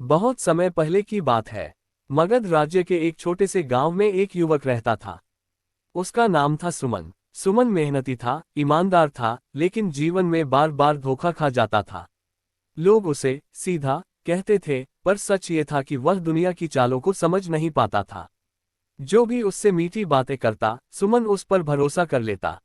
बहुत समय पहले की बात है। मगध राज्य के एक छोटे से गांव में एक युवक रहता था। उसका नाम था सुमन। सुमन मेहनती था, ईमानदार था, लेकिन जीवन में बार बार धोखा खा जाता था। लोग उसे सीधा कहते थे, पर सच ये था कि वह दुनिया की चालों को समझ नहीं पाता था। जो भी उससे मीठी बातें करता, सुमन उस पर भरोसा कर लेता।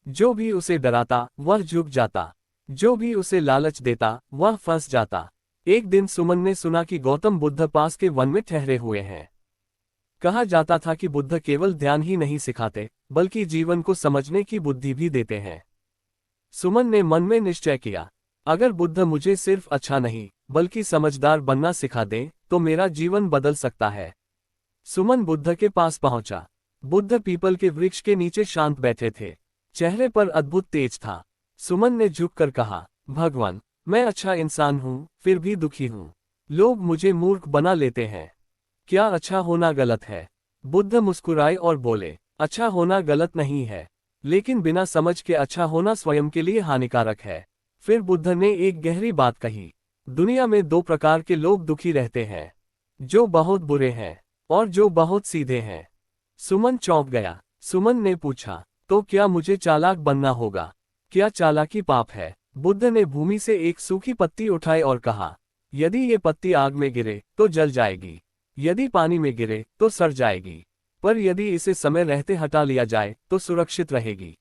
जो भी उसे डराता, वह झुक जाता। जो भी उसे लालच देता, वह फंस जाता। एक दिन सुमन ने सुना कि गौतम बुद्ध पास के वन में ठहरे हुए हैं। कहा जाता था कि बुद्ध केवल ध्यान ही नहीं सिखाते, बल्कि जीवन को समझने की बुद्धि भी देते हैं। सुमन ने मन में निश्चय किया, अगर बुद्ध मुझे सिर्फ अच्छा नहीं, बल्कि समझदार बनना सिखा दे, तो मेरा जीवन बदल सकता है। सुमन बुद्ध के पास पहुंचा। बुद्ध पीपल के वृक्ष के नीचे शांत बैठे थे। चेहरे पर अद्भुत तेज था। सुमन ने झुककर कहा, भगवान, मैं अच्छा इंसान हूं, फिर भी दुखी हूं। लोग मुझे मूर्ख बना लेते हैं। क्या अच्छा होना गलत है? बुद्ध मुस्कुराए और बोले, अच्छा होना गलत नहीं है, लेकिन बिना समझ के अच्छा होना स्वयं के लिए हानिकारक है। फिर बुद्ध ने एक गहरी बात कही, दुनिया में दो प्रकार के लोग दुखी रहते हैं, जो बहुत बुरे हैं और जो बहुत सीधे हैं। सुमन चौंक गया। सुमन ने पूछा, तो क्या मुझे चालाक बनना होगा? क्या चालाकी पाप है? बुद्ध ने भूमि से एक सूखी पत्ती उठाई और कहा, यदि ये पत्ती आग में गिरे तो जल जाएगी, यदि पानी में गिरे तो सड़ जाएगी, पर यदि इसे समय रहते हटा लिया जाए तो सुरक्षित रहेगी।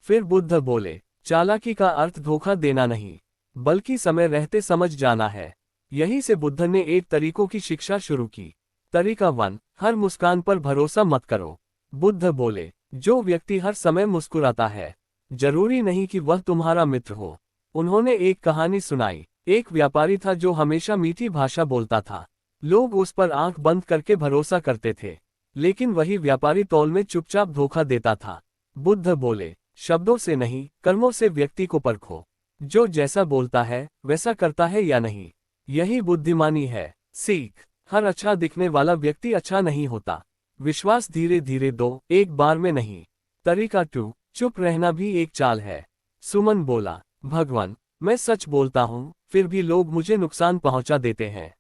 फिर बुद्ध बोले, चालाकी का अर्थ धोखा देना नहीं, बल्कि समय रहते समझ जाना है। यहीं से बुद्ध ने एक तरीकों की शिक्षा शुरू की। तरीका 1, हर मुस्कान पर भरोसा मत करो। बुद्ध बोले, जो व्यक्ति हर समय मुस्कुराता है, जरूरी नहीं कि वह तुम्हारा मित्र हो। उन्होंने एक कहानी सुनाई। एक व्यापारी था जो हमेशा मीठी भाषा बोलता था। लोग उस पर आंख बंद करके भरोसा करते थे, लेकिन वही व्यापारी तौल में चुपचाप धोखा देता था। बुद्ध बोले, शब्दों से नहीं, कर्मों से व्यक्ति को परखो। जो जैसा बोलता है वैसा करता है या नहीं, यही बुद्धिमानी है। सीख, हर अच्छा दिखने वाला व्यक्ति अच्छा नहीं होता। विश्वास धीरे धीरे दो, एक बार में नहीं। तरीका 2, चुप रहना भी एक चाल है। सुमन बोला, भगवान, मैं सच बोलता हूँ, फिर भी लोग मुझे नुकसान पहुंचा देते हैं।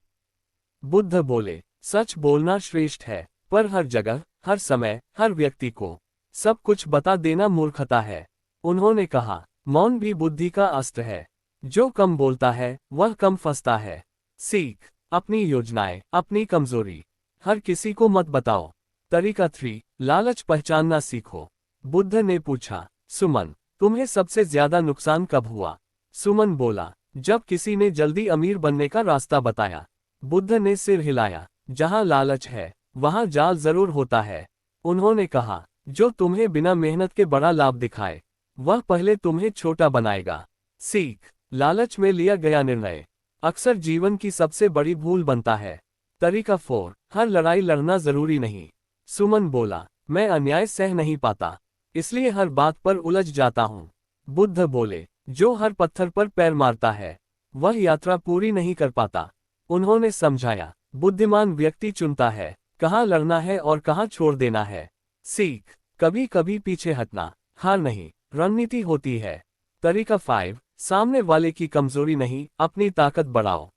बुद्ध बोले, सच बोलना श्रेष्ठ है, पर हर जगह, हर समय, हर व्यक्ति को सब कुछ बता देना मूर्खता है। उन्होंने कहा, मौन भी बुद्धि का अस्त्र है। जो कम बोलता है वह कम फंसता है। सीख, अपनी योजनाएं, अपनी कमजोरी हर किसी को मत बताओ। तरीका 3, लालच पहचानना सीखो। बुद्ध ने पूछा, सुमन, तुम्हें सबसे ज्यादा नुकसान कब हुआ? सुमन बोला, जब किसी ने जल्दी अमीर बनने का रास्ता बताया। बुद्ध ने सिर हिलाया, जहां लालच है वहां जाल जरूर होता है। उन्होंने कहा, जो तुम्हें बिना मेहनत के बड़ा लाभ दिखाए, वह पहले तुम्हें छोटा बनाएगा। सीख, लालच में लिया गया निर्णय अक्सर जीवन की सबसे बड़ी भूल बनता है। तरीका 4, हर लड़ाई लड़ना जरूरी नहीं। सुमन बोला, मैं अन्याय सह नहीं पाता, इसलिए हर बात पर उलझ जाता हूँ। बुद्ध बोले, जो हर पत्थर पर पैर मारता है, वह यात्रा पूरी नहीं कर पाता। उन्होंने समझाया, बुद्धिमान व्यक्ति चुनता है कहाँ लड़ना है और कहाँ छोड़ देना है। सीख, कभी कभी पीछे हटना हार नहीं, रणनीति होती है। तरीका 5, सामने वाले की कमजोरी नहीं, अपनी ताकत बढ़ाओ।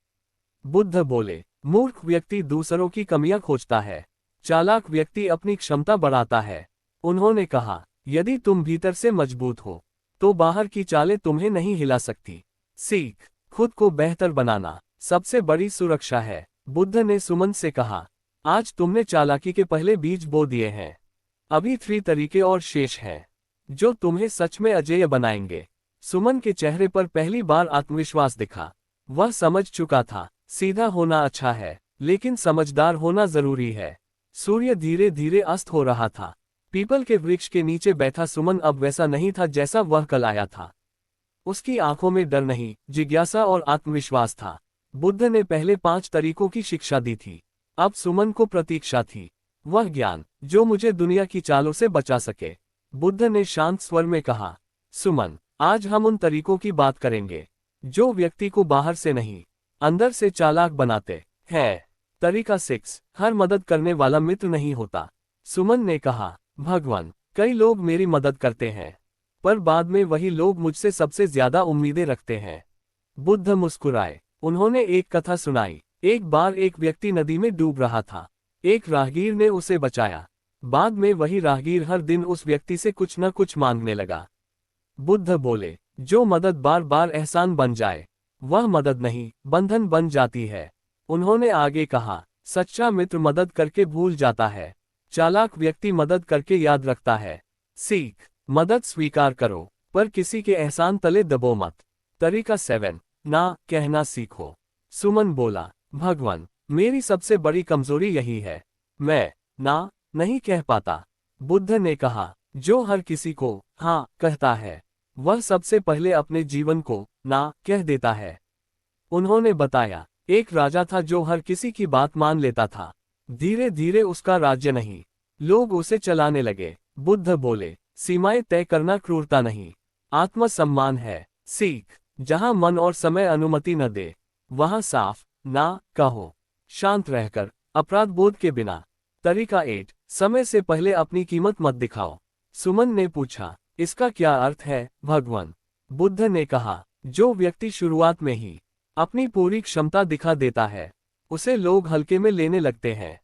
बुद्ध बोले, मूर्ख व्यक्ति दूसरों की कमियां खोजता है, चालाक व्यक्ति अपनी क्षमता बढ़ाता है। उन्होंने कहा, यदि तुम भीतर से मजबूत हो, तो बाहर की चालें तुम्हें नहीं हिला सकती। सीख, खुद को बेहतर बनाना सबसे बड़ी सुरक्षा है। बुद्ध ने सुमन से कहा, आज तुमने चालाकी के पहले बीज बो दिए हैं। अभी 3 तरीके और शेष हैं, जो तुम्हें सच में अजेय बनाएंगे। सुमन के चेहरे पर पहली बार आत्मविश्वास दिखा। वह समझ चुका था, सीधा होना अच्छा है, लेकिन समझदार होना जरूरी है। सूर्य धीरे धीरे अस्त हो रहा था। पीपल के वृक्ष के नीचे बैठा सुमन अब वैसा नहीं था जैसा वह कल आया था। उसकी आंखों में डर नहीं, जिज्ञासा और आत्मविश्वास था। बुद्ध ने पहले 5 तरीकों की शिक्षा दी थी, अब सुमन को प्रतीक्षा थी वह ज्ञान जो मुझे दुनिया की चालों से बचा सके। बुद्ध ने शांत स्वर में कहा, सुमन, आज हम उन तरीकों की बात करेंगे जो व्यक्ति को बाहर से नहीं, अंदर से चालाक बनाते हैं। तरीका 6, हर मदद करने वाला मित्र नहीं होता। सुमन ने कहा, भगवान, कई लोग मेरी मदद करते हैं, पर बाद में वही लोग मुझसे सबसे ज्यादा उम्मीदें रखते हैं। बुद्ध मुस्कुराए। उन्होंने एक कथा सुनाई। एक बार एक व्यक्ति नदी में डूब रहा था। एक राहगीर ने उसे बचाया। बाद में वही राहगीर हर दिन उस व्यक्ति से कुछ न कुछ मांगने लगा। बुद्ध बोले, जो मदद बार बार एहसान बन जाए, वह मदद नहीं, बंधन बन जाती है। उन्होंने आगे कहा, सच्चा मित्र मदद करके भूल जाता है, चालाक व्यक्ति मदद करके याद रखता है। सीख, मदद स्वीकार करो, पर किसी के एहसान तले दबो मत। तरीका 7, ना कहना सीखो। सुमन बोला, भगवान, मेरी सबसे बड़ी कमजोरी यही है, मैं ना नहीं कह पाता। बुद्ध ने कहा, जो हर किसी को हाँ कहता है, वह सबसे पहले अपने जीवन को ना कह देता है। उन्होंने बताया, एक राजा था जो हर किसी की बात मान लेता था। धीरे धीरे उसका राज्य नहीं, लोग उसे चलाने लगे। बुद्ध बोले, सीमाएं तय करना क्रूरता नहीं, आत्मसम्मान है। सीख, जहां मन और समय अनुमति न दे, वहां साफ ना कहो, शांत रहकर, अपराध बोध के बिना। तरीका 8, समय से पहले अपनी कीमत मत दिखाओ। सुमन ने पूछा, इसका क्या अर्थ है भगवान? बुद्ध ने कहा, जो व्यक्ति शुरुआत में ही अपनी पूरी क्षमता दिखा देता है, उसे लोग हल्के में लेने लगते हैं।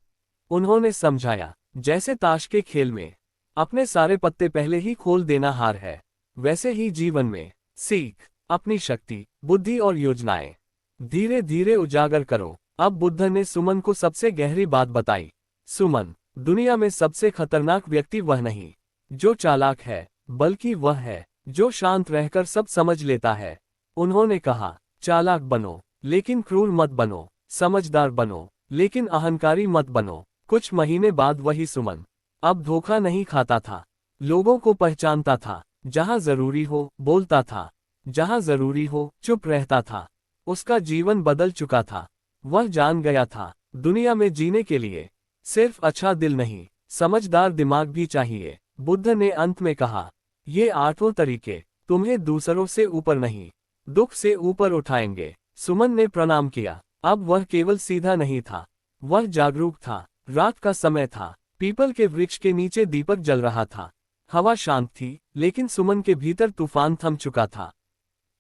उन्होंने समझाया, जैसे ताश के खेल में अपने सारे पत्ते पहले ही खोल देना हार है, वैसे ही जीवन में सीख, अपनी शक्ति, बुद्धि और योजनाएं धीरे धीरे उजागर करो। अब बुद्ध ने सुमन को सबसे गहरी बात बताई। सुमन, दुनिया में सबसे खतरनाक व्यक्ति वह नहीं जो चालाक है, बल्कि वह है जो शांत रहकर सब समझ लेता है। उन्होंने कहा, चालाक बनो, लेकिन क्रूर मत बनो, समझदार बनो, लेकिन अहंकारी मत बनो। कुछ महीने बाद वही सुमन अब धोखा नहीं खाता था, लोगों को पहचानता था, जहां जरूरी हो बोलता था, जहां जरूरी हो चुप रहता था। उसका जीवन बदल चुका था। वह जान गया था, दुनिया में जीने के लिए सिर्फ अच्छा दिल नहीं, समझदार दिमाग भी चाहिए। बुद्ध ने अंत में कहा, ये 8 तरीके तुम्हें दूसरों से ऊपर नहीं, दुख से ऊपर उठाएंगे। सुमन ने प्रणाम किया। अब वह केवल सीधा नहीं था, वह जागरूक था। रात का समय था, पीपल के वृक्ष के नीचे दीपक जल रहा था। हवा शांत थी, लेकिन सुमन के भीतर तूफान थम चुका था।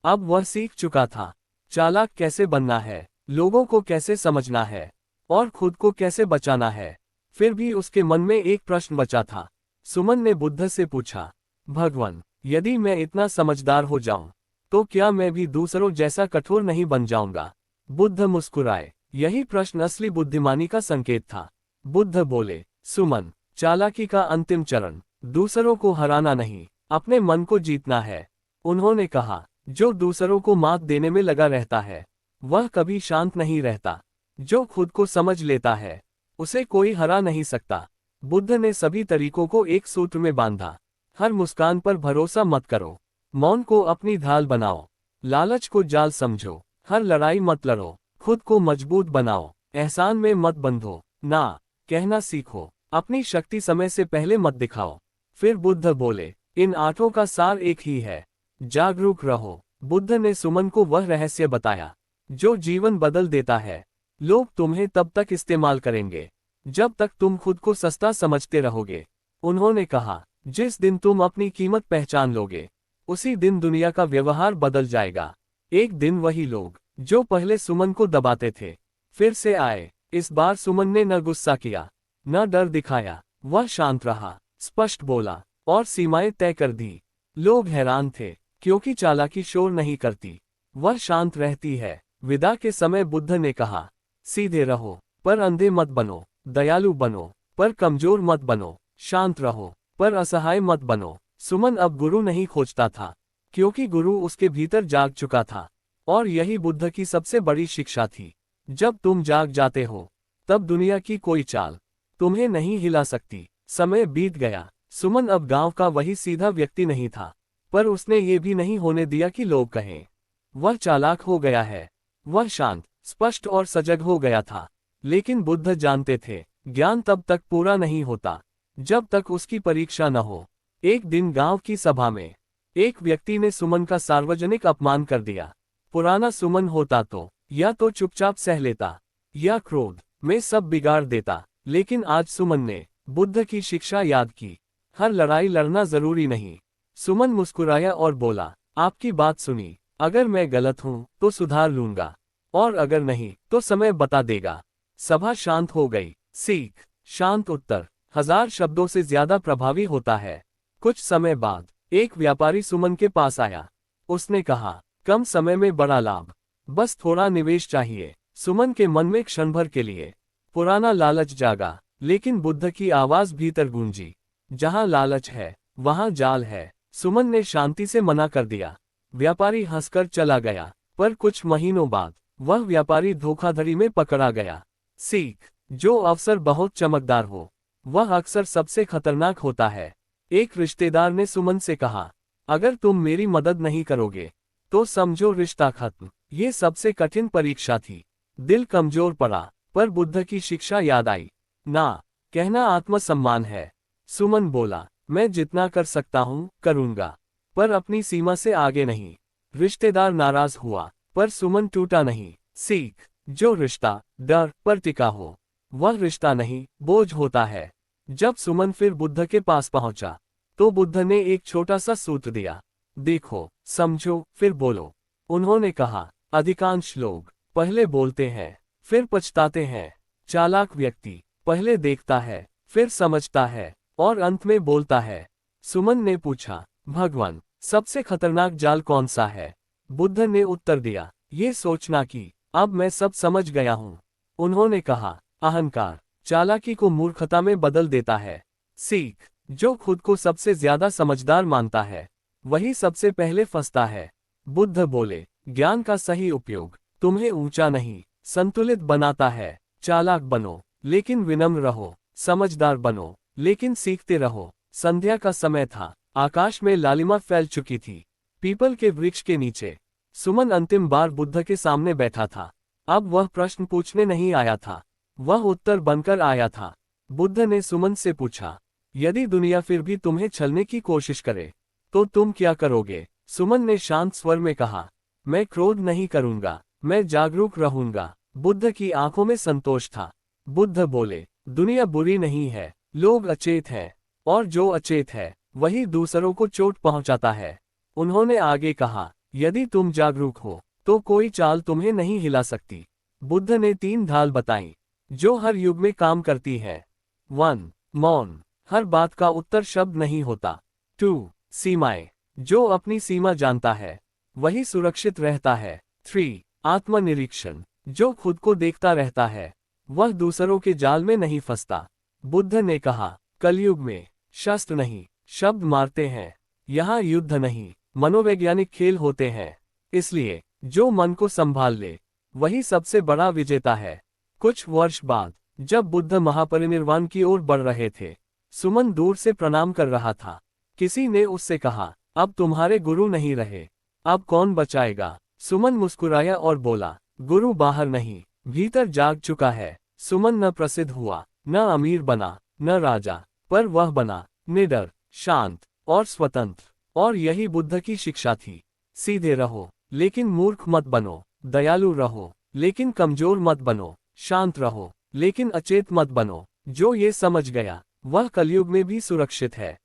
अब वह सीख चुका था, चालाक कैसे बनना है, लोगों को कैसे समझना है, और खुद को कैसे बचाना है। फिर भी उसके मन में एक प्रश्न बचा था। सुमन ने बुद्ध से पूछा, भगवान, यदि मैं इतना समझदार हो जाऊं, तो क्या मैं भी दूसरों जैसा कठोर नहीं बन जाऊंगा? बुद्ध मुस्कुराए। यही प्रश्न असली बुद्धिमानी का संकेत था। बुद्ध बोले, सुमन, चालाकी का अंतिम चरण दूसरों को हराना नहीं, अपने मन को जीतना है। उन्होंने कहा, जो दूसरों को मात देने में लगा रहता है, वह कभी शांत नहीं रहता। जो खुद को समझ लेता है, उसे कोई हरा नहीं सकता। बुद्ध ने सभी तरीकों को एक सूत्र में बांधा। हर मुस्कान पर भरोसा मत करो, मौन को अपनी ढाल बनाओ, लालच को जाल समझो, हर लड़ाई मत लड़ो, खुद को मजबूत बनाओ, एहसान में मत बंधो, ना कहना सीखो, अपनी शक्ति समय से पहले मत दिखाओ। फिर बुद्ध बोले, इन 8 का सार एक ही है, जागरूक रहो। बुद्ध ने सुमन को वह रहस्य बताया जो जीवन बदल देता है। लोग तुम्हें तब तक इस्तेमाल करेंगे जब तक तुम खुद को सस्ता समझते रहोगे। उन्होंने कहा, जिस दिन तुम अपनी कीमत पहचान लोगे, उसी दिन दुनिया का व्यवहार बदल जाएगा। एक दिन वही लोग जो पहले सुमन को दबाते थे, फिर से आए। इस बार सुमन ने न गुस्सा किया, न डर दिखाया। वह शांत रहा, स्पष्ट बोला, और सीमाएं तय कर दी। लोग हैरान थे, क्योंकि चालाकी शोर नहीं करती, वह शांत रहती है। विदा के समय बुद्ध ने कहा, सीधे रहो, पर अंधे मत बनो, दयालु बनो, पर कमजोर मत बनो, शांत रहो, पर असहाय मत बनो। सुमन अब गुरु नहीं खोजता था, क्योंकि गुरु उसके भीतर जाग चुका था। और यही बुद्ध की सबसे बड़ी शिक्षा थी। जब तुम जाग जाते हो, तब दुनिया की कोई चाल तुम्हें नहीं हिला सकती। समय बीत गया। सुमन अब गांव का वही सीधा व्यक्ति नहीं था, पर उसने ये भी नहीं होने दिया कि लोग कहें वह चालाक हो गया है। वह शांत, स्पष्ट और सजग हो गया था। लेकिन बुद्ध जानते थे, ज्ञान तब तक पूरा नहीं होता जब तक उसकी परीक्षा न हो। एक दिन गांव की सभा में एक व्यक्ति ने सुमन का सार्वजनिक अपमान कर दिया। पुराना सुमन होता तो या तो चुपचाप सह लेता, या क्रोध में सब बिगाड़ देता। लेकिन आज सुमन ने बुद्ध की शिक्षा याद की, हर लड़ाई लड़ना जरूरी नहीं। सुमन मुस्कुराया और बोला, आपकी बात सुनी, अगर मैं गलत हूं तो सुधार लूंगा, और अगर नहीं तो समय बता देगा। सभा शांत हो गई। सीख, शांत उत्तर 1000 शब्दों से ज्यादा प्रभावी होता है। कुछ समय बाद एक व्यापारी सुमन के पास आया। उसने कहा, कम समय में बड़ा लाभ, बस थोड़ा निवेश चाहिए। सुमन के मन में क्षण भर के लिए पुराना लालच जागा, लेकिन बुद्ध की आवाज भीतर गूंजी, जहां लालच है वहां जाल है। सुमन ने शांति से मना कर दिया। व्यापारी हंसकर चला गया, पर कुछ महीनों बाद वह व्यापारी धोखाधड़ी में पकड़ा गया। सीख, जो अवसर बहुत चमकदार हो वह अक्सर सबसे खतरनाक होता है। एक रिश्तेदार ने सुमन से कहा, अगर तुम मेरी मदद नहीं करोगे तो समझो रिश्ता खत्म। ये सबसे कठिन परीक्षा थी। दिल कमजोर पड़ा, पर बुद्ध की शिक्षा याद आई। ना कहना आत्मसम्मान है। सुमन बोला, मैं जितना कर सकता हूं करूंगा, पर अपनी सीमा से आगे नहीं। रिश्तेदार नाराज हुआ, पर सुमन टूटा नहीं। सीख, जो रिश्ता डर पर टिका हो वह रिश्ता नहीं बोझ होता है। जब सुमन फिर बुद्ध के पास पहुंचा तो बुद्ध ने एक छोटा सा सूत्र दिया, देखो, समझो, फिर बोलो। उन्होंने कहा, अधिकांश लोग पहले बोलते हैं फिर पछताते हैं। चालाक व्यक्ति पहले देखता है फिर समझता है और अंत में बोलता है। सुमन ने पूछा, भगवान, सबसे खतरनाक जाल कौन सा है? बुद्ध ने उत्तर दिया, ये सोचना कि अब मैं सब समझ गया हूं। उन्होंने कहा, अहंकार चालाकी को मूर्खता में बदल देता है। सीख, जो खुद को सबसे ज्यादा समझदार मानता है वही सबसे पहले फंसता है। बुद्ध बोले, ज्ञान का सही उपयोग तुम्हें ऊंचा नहीं संतुलित बनाता है। चालाक बनो लेकिन विनम्र रहो, समझदार बनो लेकिन सीखते रहो। संध्या का समय था। आकाश में लालिमा फैल चुकी थी। पीपल के वृक्ष के नीचे सुमन अंतिम बार बुद्ध के सामने बैठा था। अब वह प्रश्न पूछने नहीं आया था, वह उत्तर बनकर आया था। बुद्ध ने सुमन से पूछा, यदि दुनिया फिर भी तुम्हें छलने की कोशिश करे तो तुम क्या करोगे? सुमन ने शांत स्वर में कहा, मैं क्रोध नहीं करूंगा, मैं जागरूक रहूंगा। बुद्ध की आंखों में संतोष था। बुद्ध बोले, दुनिया बुरी नहीं है, लोग अचेत हैं, और जो अचेत है वही दूसरों को चोट पहुंचाता है। उन्होंने आगे कहा, यदि तुम जागरूक हो तो कोई चाल तुम्हें नहीं हिला सकती। बुद्ध ने 3 ढाल बताई जो हर युग में काम करती है। 1. मौन, हर बात का उत्तर शब्द नहीं होता। 2. सीमाएं, जो अपनी सीमा जानता है वही सुरक्षित रहता है। 3. आत्मनिरीक्षण, जो खुद को देखता रहता है वह दूसरों के जाल में नहीं फंसता। बुद्ध ने कहा, कलयुग में शस्त्र नहीं शब्द मारते हैं, यहाँ युद्ध नहीं मनोवैज्ञानिक खेल होते हैं। इसलिए जो मन को संभाल ले वही सबसे बड़ा विजेता है। कुछ वर्ष बाद जब बुद्ध महापरिनिर्वाण की ओर बढ़ रहे थे, सुमन दूर से प्रणाम कर रहा था। किसी ने उससे कहा, अब तुम्हारे गुरु नहीं रहे, अब कौन बचाएगा? सुमन मुस्कुराया और बोला, गुरु बाहर नहीं भीतर जाग चुका है। सुमन न प्रसिद्ध हुआ, न अमीर बना, न राजा, पर वह बना निडर, शांत और स्वतंत्र। और यही बुद्ध की शिक्षा थी। सीधे रहो लेकिन मूर्ख मत बनो, दयालु रहो लेकिन कमजोर मत बनो, शांत रहो लेकिन अचेत मत बनो। जो ये समझ गया वह कलयुग में भी सुरक्षित है।